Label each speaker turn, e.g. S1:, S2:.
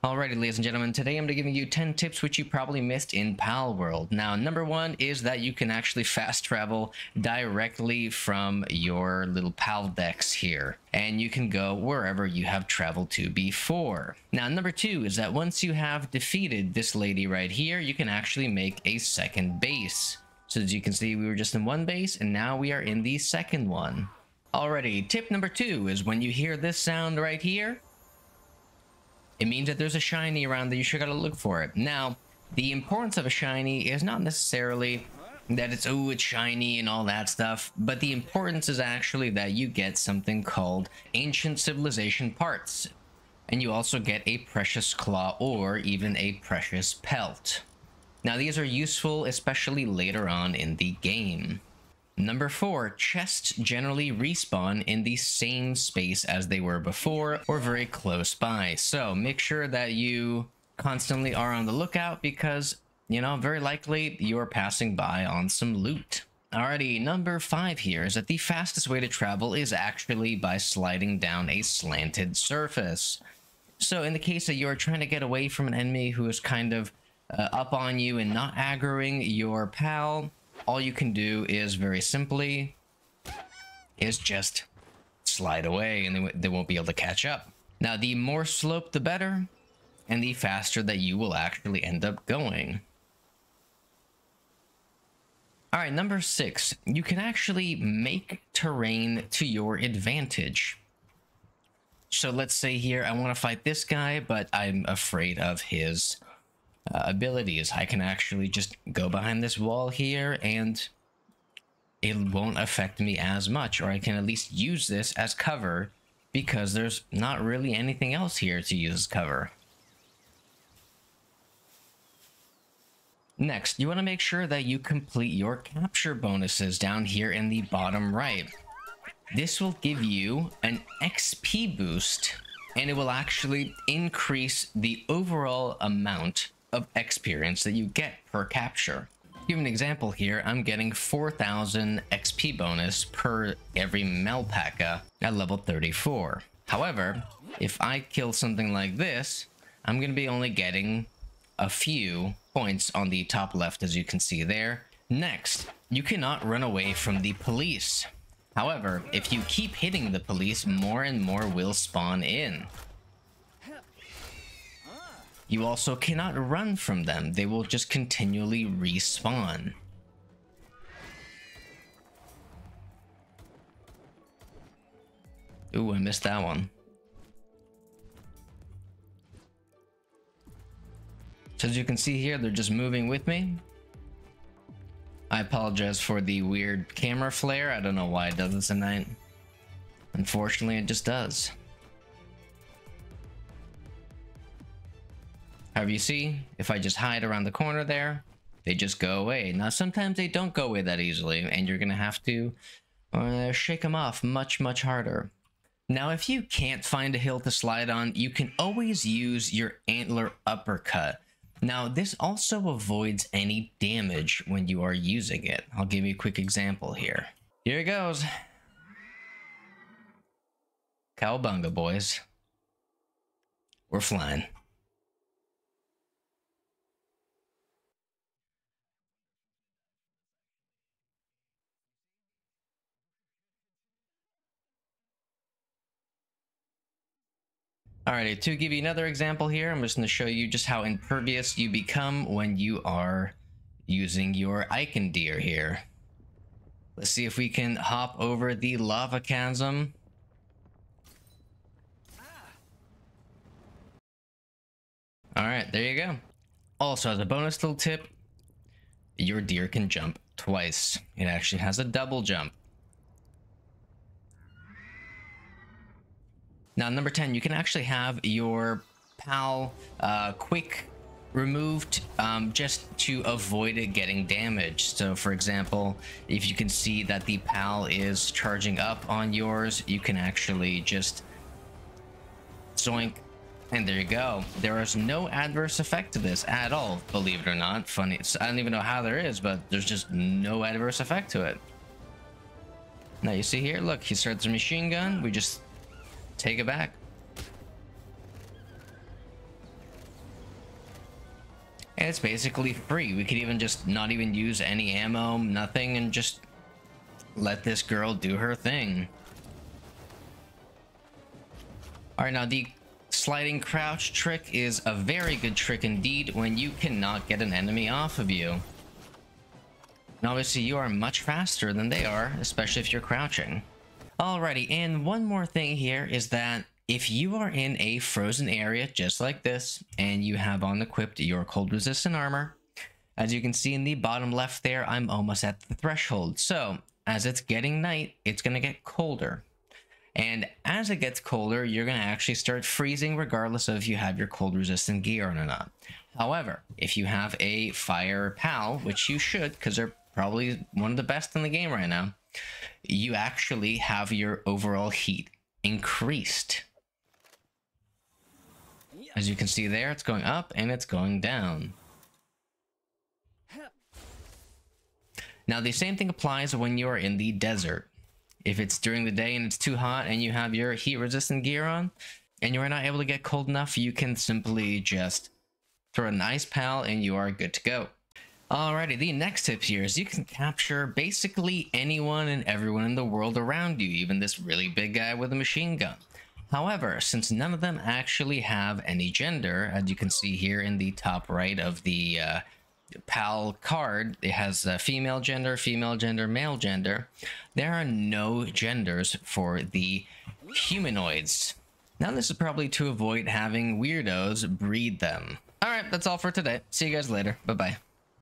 S1: Alrighty, ladies and gentlemen, today I'm going to be giving you 10 tips which you probably missed in Palworld. Now, number one is that you can actually fast travel directly from your little Pal decks here, and you can go wherever you have traveled to before. Now, number two is that once you have defeated this lady right here, you can actually make a second base. So as you can see, we were just in one base, and now we are in the second one. Alrighty, tip number two is when you hear this sound right here, it means that there's a shiny around that you sure gotta look for it. Now, the importance of a shiny is not necessarily that it's shiny and all that stuff, but the importance is actually that you get something called Ancient Civilization parts, and you also get a Precious Claw or even a Precious Pelt. Now, these are useful, especially later on in the game. Number four, chests generally respawn in the same space as they were before or very close by. So make sure that you constantly are on the lookout because, you know, very likely you're passing by on some loot. Alrighty, number five here is that the fastest way to travel is actually by sliding down a slanted surface. So in the case that you're trying to get away from an enemy who is kind of up on you and not aggroing your pal, all you can do is very simply is just slide away and they won't be able to catch up. Now, the more slope, the better, and the faster that you will actually end up going. All right, number six, you can actually make terrain to your advantage. So let's say here, I want to fight this guy, but I'm afraid of his abilities. I can actually just go behind this wall here and it won't affect me as much, or I can at least use this as cover because there's not really anything else here to use as cover. Next, you want to make sure that you complete your capture bonuses down here in the bottom right. This will give you an XP boost and it will actually increase the overall amount of experience that you get per capture. To give an example here, I'm getting 4,000 XP bonus per every Melpaka at level 34. However, if I kill something like this, I'm going to be only getting a few points on the top left, as you can see there. Next, you cannot run away from the police. However, if you keep hitting the police, more and more will spawn in. You also cannot run from them. They will just continually respawn. Ooh, I missed that one. So as you can see here, they're just moving with me. I apologize for the weird camera flare. I don't know why it does this at night. Unfortunately, it just does. However, you see, if I just hide around the corner there, they just go away. Now, sometimes they don't go away that easily, and you're going to have to shake them off much, much harder. Now, if you can't find a hill to slide on, you can always use your Antler Uppercut. Now, this also avoids any damage when you are using it. I'll give you a quick example here. Here it goes. Cowabunga, boys. We're flying. Alrighty, to give you another example here, I'm just going to show you just how impervious you become when you are using your Icon Deer here. Let's see if we can hop over the lava chasm. Alright, there you go. Also, as a bonus little tip, your deer can jump twice. It actually has a double jump. Now, number 10, you can actually have your pal quick removed just to avoid it getting damaged. So, for example, if you can see that the pal is charging up on yours, you can actually just zoink, and there you go. There is no adverse effect to this at all, believe it or not. Funny, I don't even know how there is, but there's just no adverse effect to it. Now, you see here, look, he starts a machine gun. We just take it back. And it's basically free. We could even just not even use any ammo, nothing, and just let this girl do her thing. All right, now the sliding crouch trick is a very good trick indeed when you cannot get an enemy off of you. And obviously you are much faster than they are, especially if you're crouching. Alrighty, and one more thing here is that if you are in a frozen area just like this, and you have unequipped your cold resistant armor, as you can see in the bottom left there, I'm almost at the threshold. So as it's getting night, it's going to get colder. And as it gets colder, you're going to actually start freezing regardless of if you have your cold resistant gear on or not. However, if you have a fire pal, which you should, because they're probably one of the best in the game right now, you actually have your overall heat increased. As you can see there, it's going up and it's going down. Now, the same thing applies when you are in the desert. If it's during the day and it's too hot and you have your heat resistant gear on and you are not able to get cold enough, you can simply just throw an ice pal and you are good to go. Alrighty, the next tip here is you can capture basically anyone and everyone in the world around you, even this really big guy with a machine gun. However, since none of them actually have any gender, as you can see here in the top right of the PAL card, it has female gender, male gender. There are no genders for the humanoids. Now this is probably to avoid having weirdos breed them. Alright, that's all for today. See you guys later. Bye-bye.